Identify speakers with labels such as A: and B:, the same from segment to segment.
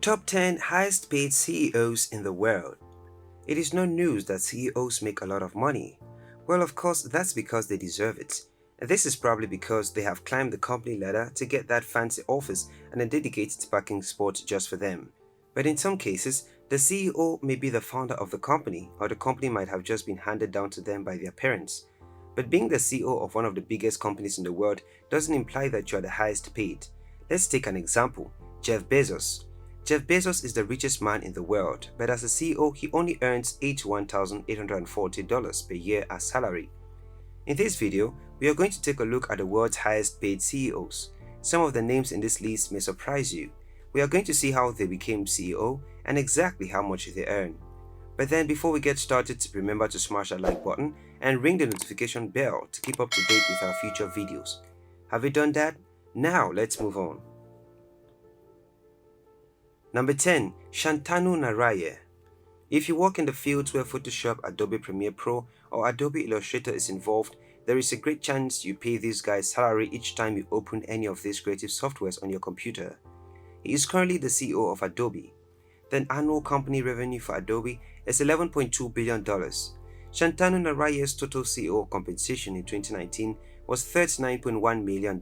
A: Top 10 highest paid CEOs in the world. It is no news that CEOs make a lot of money. Well, of course, that's because they deserve it. And this is probably because they have climbed the company ladder to get that fancy office and a dedicated parking spot just for them. But in some cases, the CEO may be the founder of the company, or the company might have just been handed down to them by their parents. But being the CEO of one of the biggest companies in the world doesn't imply that you are the highest paid. Let's take an example: Jeff Bezos. Jeff Bezos is the richest man in the world, but as a CEO, he only earns $81,840 per year as salary. In this video, we are going to take a look at the world's highest paid CEOs. Some of the names in this list may surprise you. We are going to see how they became CEO and exactly how much they earn. But then before we get started, remember to smash that like button and ring the notification bell to keep up to date with our future videos. Have you done that? Now let's move on. Number 10. Shantanu Naray. If you work in the fields where Photoshop, Adobe Premiere Pro, or Adobe Illustrator is involved, there is a great chance you pay these guys salary each time you open any of these creative softwares on your computer. He is currently the CEO of Adobe. The annual company revenue for Adobe is $11.2 billion. Shantanu Naray's total CEO compensation in 2019 was $39.1 million.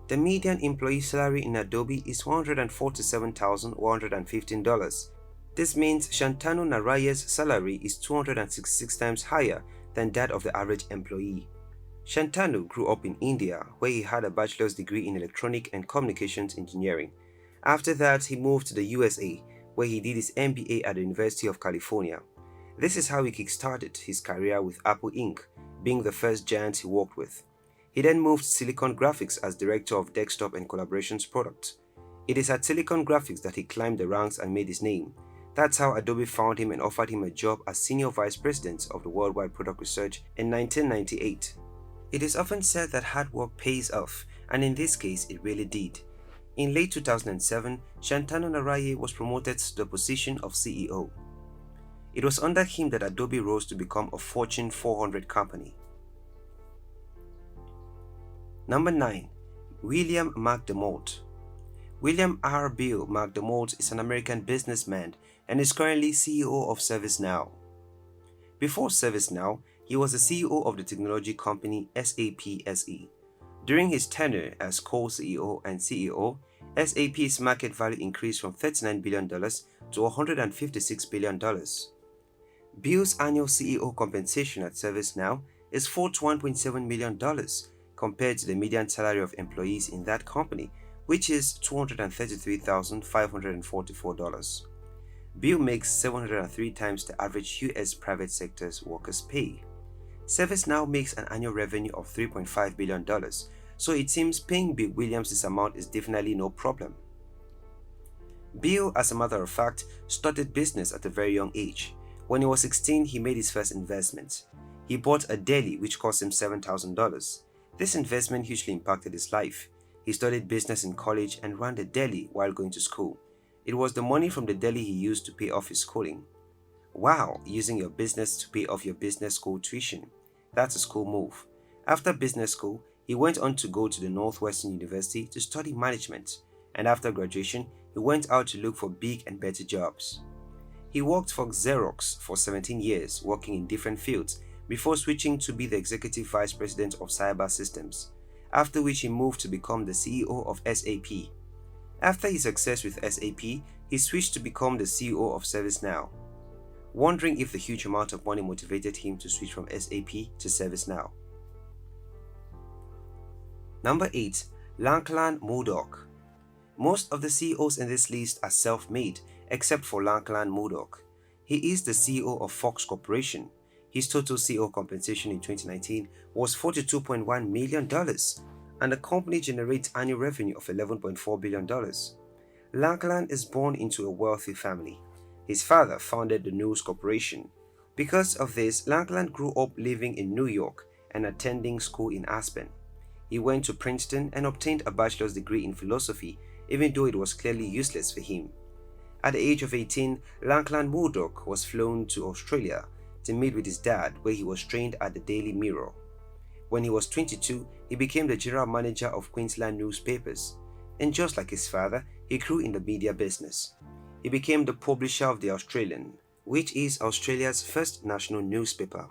A: The median employee salary in Adobe is $147,115. This means Shantanu Naray's salary is 266 times higher than that of the average employee. Shantanu grew up in India, where he had a bachelor's degree in electronic and communications engineering. After that, he moved to the USA, where he did his MBA at the University of California. This is how he kickstarted his career with Apple Inc., being the first giant he worked with. He then moved to Silicon Graphics as Director of Desktop and Collaborations Products. It is at Silicon Graphics that he climbed the ranks and made his name. That's how Adobe found him and offered him a job as Senior Vice President of the Worldwide Product Research in 1998. It is often said that hard work pays off, and in this case it really did. In late 2007, Shantanu Naray was promoted to the position of CEO. It was under him that Adobe rose to become a Fortune 400 company. Number 9. William McDermott. William R. Bill McDermott is an American businessman and is currently CEO of ServiceNow. Before ServiceNow, he was the CEO of the technology company SAP SE. During his tenure as co-CEO and CEO, SAP's market value increased from $39 billion to $156 billion. Bill's annual CEO compensation at ServiceNow is $41.7 million, compared to the median salary of employees in that company, which is $233,544. Bill makes 703 times the average US private sector's workers' pay. ServiceNow makes an annual revenue of $3.5 billion, so it seems paying Bill Williams this amount is definitely no problem. Bill, as a matter of fact, started business at a very young age. When he was 16, he made his first investment. He bought a deli which cost him $7,000. This investment hugely impacted his life. He studied business in college and ran the deli while going to school. It was the money from the deli he used to pay off his schooling. Wow, using your business to pay off your business school tuition. That's a cool move. After business school, he went on to go to the Northwestern University to study management, and after graduation, he went out to look for big and better jobs. He worked for Xerox for 17 years, working in different fields, before switching to be the Executive Vice President of Cyber Systems, after which he moved to become the CEO of SAP. After his success with SAP, he switched to become the CEO of ServiceNow. Wondering if the huge amount of money motivated him to switch from SAP to ServiceNow. Number 8. Lachlan Murdoch. Most of the CEOs in this list are self-made, except for Lachlan Murdoch. He is the CEO of Fox Corporation. His total CEO compensation in 2019 was $42.1 million, and the company generates annual revenue of $11.4 billion. Lachlan is born into a wealthy family. His father founded the News Corporation. Because of this, Lachlan grew up living in New York and attending school in Aspen. He went to Princeton and obtained a bachelor's degree in philosophy, even though it was clearly useless for him. At the age of 18, Lachlan Murdoch was flown to Australia to meet with his dad, where he was trained at the Daily Mirror. When he was 22, he became the general manager of Queensland newspapers. And just like his father, he grew in the media business. He became the publisher of The Australian, which is Australia's first national newspaper.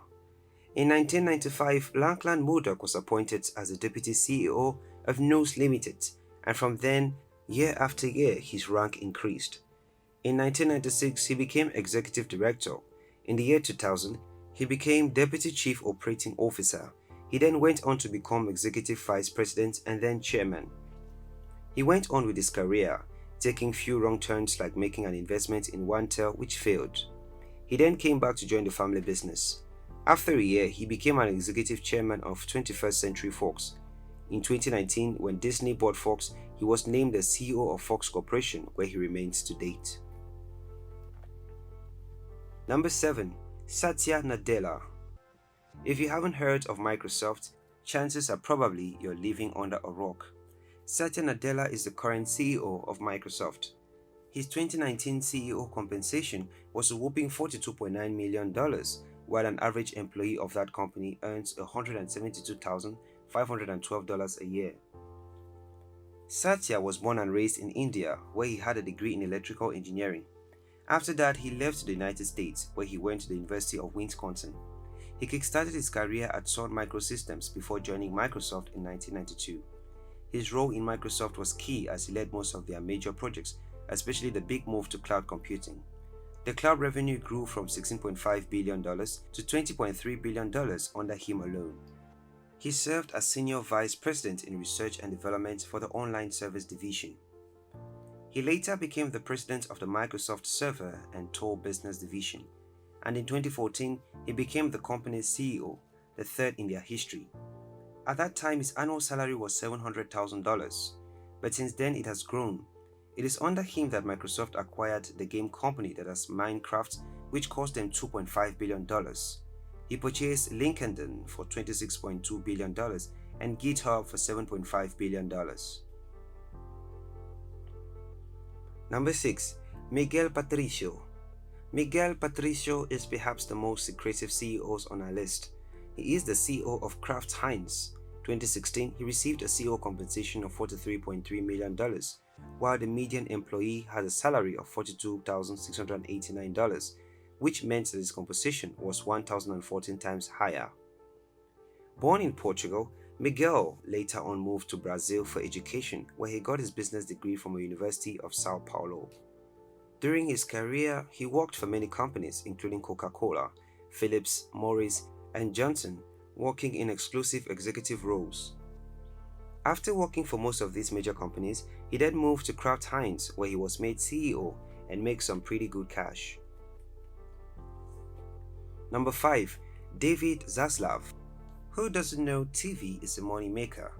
A: In 1995, Lachlan Murdoch was appointed as the Deputy CEO of News Limited, and from then, year after year, his rank increased. In 1996, he became Executive Director. In the year 2000, he became Deputy Chief Operating Officer. He then went on to become Executive Vice President and then Chairman. He went on with his career, taking few wrong turns like making an investment in OneTel which failed. He then came back to join the family business. After a year, he became an executive chairman of 21st Century Fox. In 2019, when Disney bought Fox, he was named the CEO of Fox Corporation, where he remains to date. Number 7. Satya Nadella. If you haven't heard of Microsoft, chances are probably you're living under a rock. Satya Nadella is the current CEO of Microsoft. His 2019 CEO compensation was a whopping $42.9 million, while an average employee of that company earns $172,512 a year. Satya was born and raised in India, where he had a degree in electrical engineering. After that, he left to the United States, where he went to the University of Wisconsin. He kickstarted his career at Sun Microsystems before joining Microsoft in 1992. His role in Microsoft was key as he led most of their major projects, especially the big move to cloud computing. The cloud revenue grew from $16.5 billion to $20.3 billion under him alone. He served as Senior Vice President in Research and Development for the Online Service Division. He later became the President of the Microsoft Server and Tor Business Division, and in 2014, he became the company's CEO, the third in their history. At that time, his annual salary was $700,000, but since then it has grown. It is under him that Microsoft acquired the game company that has Minecraft, which cost them $2.5 billion. He purchased LinkedIn for $26.2 billion and GitHub for $7.5 billion. Number 6. Miguel Patricio. Miguel Patricio is perhaps the most secretive CEOs on our list. He is the CEO of Kraft Heinz. 2016, he received a CEO compensation of $43.3 million, while the median employee has a salary of $42,689, which meant that his compensation was 1,014 times higher. Born in Portugal, Miguel later on moved to Brazil for education, where he got his business degree from the University of Sao Paulo. During his career, he worked for many companies including Coca-Cola, Philips, Morris, and Johnson, working in exclusive executive roles. After working for most of these major companies, he then moved to Kraft Heinz, where he was made CEO and made some pretty good cash. Number 5. David Zaslav. Who doesn't know TV is a money maker?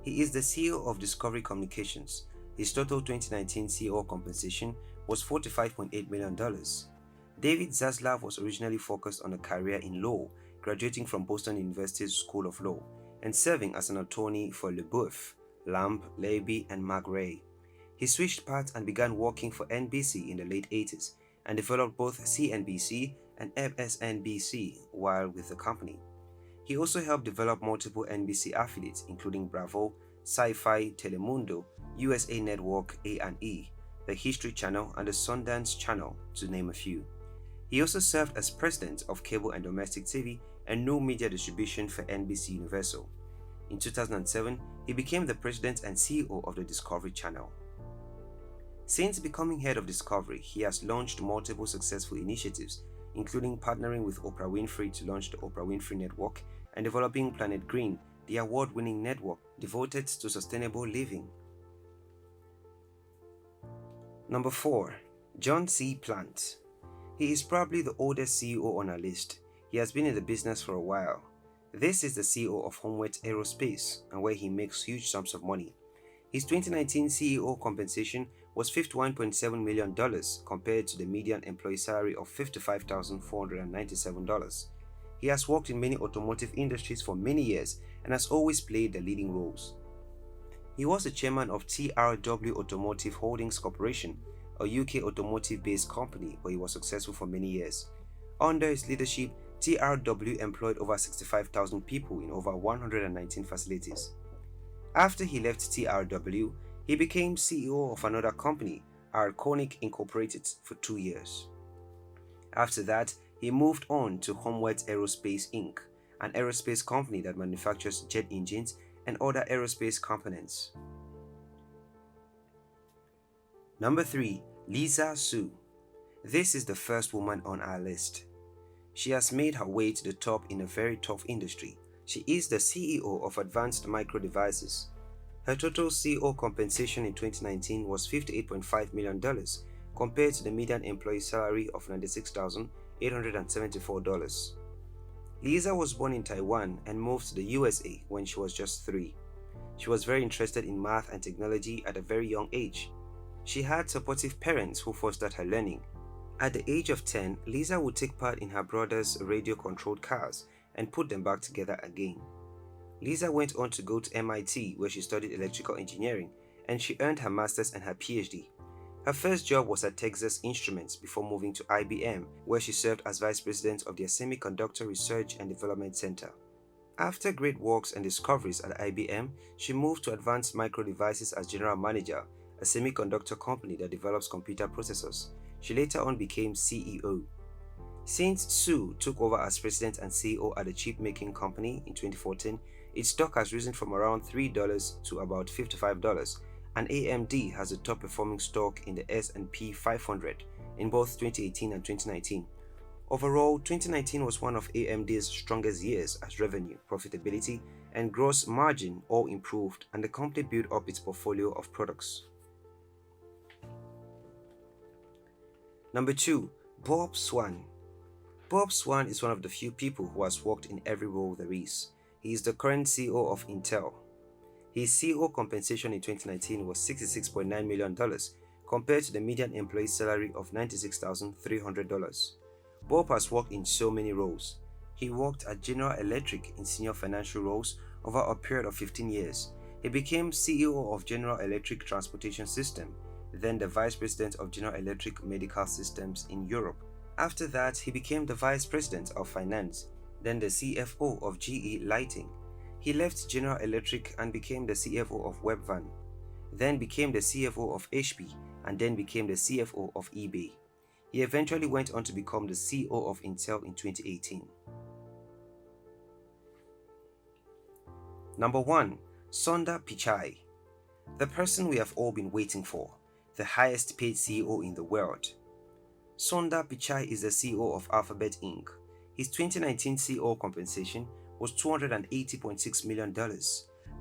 A: He is the CEO of Discovery Communications. His total 2019 CEO compensation was $45.8 million. David Zaslav was originally focused on a career in law, graduating from Boston University's School of Law and serving as an attorney for LeBoeuf, Lamb, Levy, and McRae. He switched paths and began working for NBC in the late 80s and developed both CNBC and MSNBC while with the company. He also helped develop multiple NBC affiliates including Bravo, Sci-Fi, Telemundo, USA Network A&E, the History Channel, and the Sundance Channel, to name a few. He also served as president of Cable and Domestic TV and New Media Distribution for NBC Universal. In 2007, he became the president and CEO of the Discovery Channel. Since becoming head of Discovery, he has launched multiple successful initiatives, including partnering with Oprah Winfrey to launch the Oprah Winfrey Network and developing Planet Green, the award-winning network devoted to sustainable living. Number 4. John C. Plant. He is probably the oldest CEO on our list. He has been in the business for a while. This is the CEO of Homeworth Aerospace, and where he makes huge sums of money. His 2019 CEO compensation was $51.7 million compared to the median employee salary of $55,497. He has worked in many automotive industries for many years and has always played the leading roles. He was the chairman of TRW Automotive Holdings Corporation, a UK automotive-based company where he was successful for many years. Under his leadership, TRW employed over 65,000 people in over 119 facilities. After he left TRW, He became CEO of another company, Arconic Incorporated, for 2 years. After that, he moved on to Homeworth Aerospace Inc., an aerospace company that manufactures jet engines and other aerospace components. Number 3. Lisa Su. This is the first woman on our list. She has made her way to the top in a very tough industry. She is the CEO of Advanced Micro Devices. Her total CEO compensation in 2019 was $58.5 million compared to the median employee salary of $96,874. Lisa was born in Taiwan and moved to the USA when she was just 3. She was very interested in math and technology at a very young age. She had supportive parents who fostered her learning. At the age of 10, Lisa would take part in her brother's radio-controlled cars and put them back together again. Lisa went on to go to MIT where she studied electrical engineering and she earned her master's and her PhD. Her first job was at Texas Instruments before moving to IBM where she served as vice president of their Semiconductor Research and Development Center. After great works and discoveries at IBM, she moved to Advanced Micro Devices as general manager, a semiconductor company that develops computer processors. She later on became CEO. Since Su took over as president and CEO at the chip-making company in 2014, its stock has risen from around $3 to about $55, and AMD has the top-performing stock in the S&P 500 in both 2018 and 2019. Overall, 2019 was one of AMD's strongest years as revenue, profitability, and gross margin all improved, and the company built up its portfolio of products. Number 2. Bob Swan. Bob Swan is one of the few people who has worked in every role there is. He is the current CEO of Intel. His CEO compensation in 2019 was $66.9 million compared to the median employee salary of $96,300. Bob has worked in so many roles. He worked at General Electric in senior financial roles over a period of 15 years. He became CEO of General Electric Transportation System, then the Vice President of General Electric Medical Systems in Europe. After that, he became the Vice President of Finance, then the CFO of GE Lighting. He left General Electric and became the CFO of Webvan, then became the CFO of HP, and then became the CFO of eBay. He eventually went on to become the CEO of Intel in 2018. Number 1. Sundar Pichai. The person we have all been waiting for, the highest paid CEO in the world. Sundar Pichai is the CEO of Alphabet Inc. His 2019 CEO compensation was $280.6 million.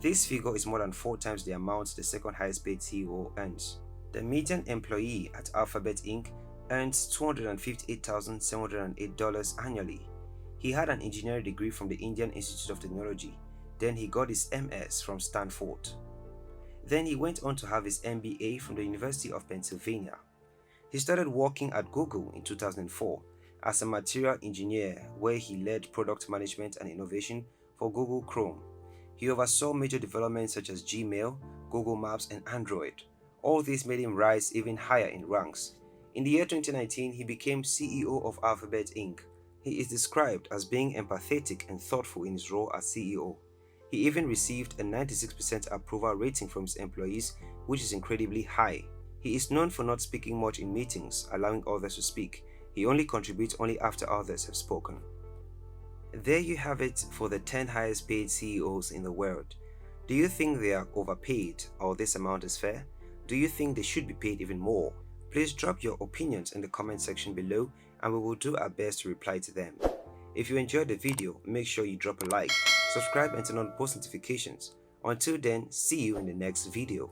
A: This figure is more than 4 times the amount the second highest paid CEO earns. The median employee at Alphabet Inc. earns $258,708 annually. He had an engineering degree from the Indian Institute of Technology. Then he got his MS from Stanford. Then he went on to have his MBA from the University of Pennsylvania. He started working at Google in 2004 as a material engineer where he led product management and innovation for Google Chrome. He oversaw major developments such as Gmail, Google Maps, and Android. All this made him rise even higher in ranks. In the year 2019, he became CEO of Alphabet Inc. He is described as being empathetic and thoughtful in his role as CEO. He even received a 96% approval rating from his employees, which is incredibly high. He is known for not speaking much in meetings, allowing others to speak. He only contributes only after others have spoken. There you have it for the 10 highest paid CEOs in the world. Do you think they are overpaid or this amount is fair? Do you think they should be paid even more? Please drop your opinions in the comment section below and we will do our best to reply to them. If you enjoyed the video, make sure you drop a like, subscribe and turn on post notifications. Until then, see you in the next video.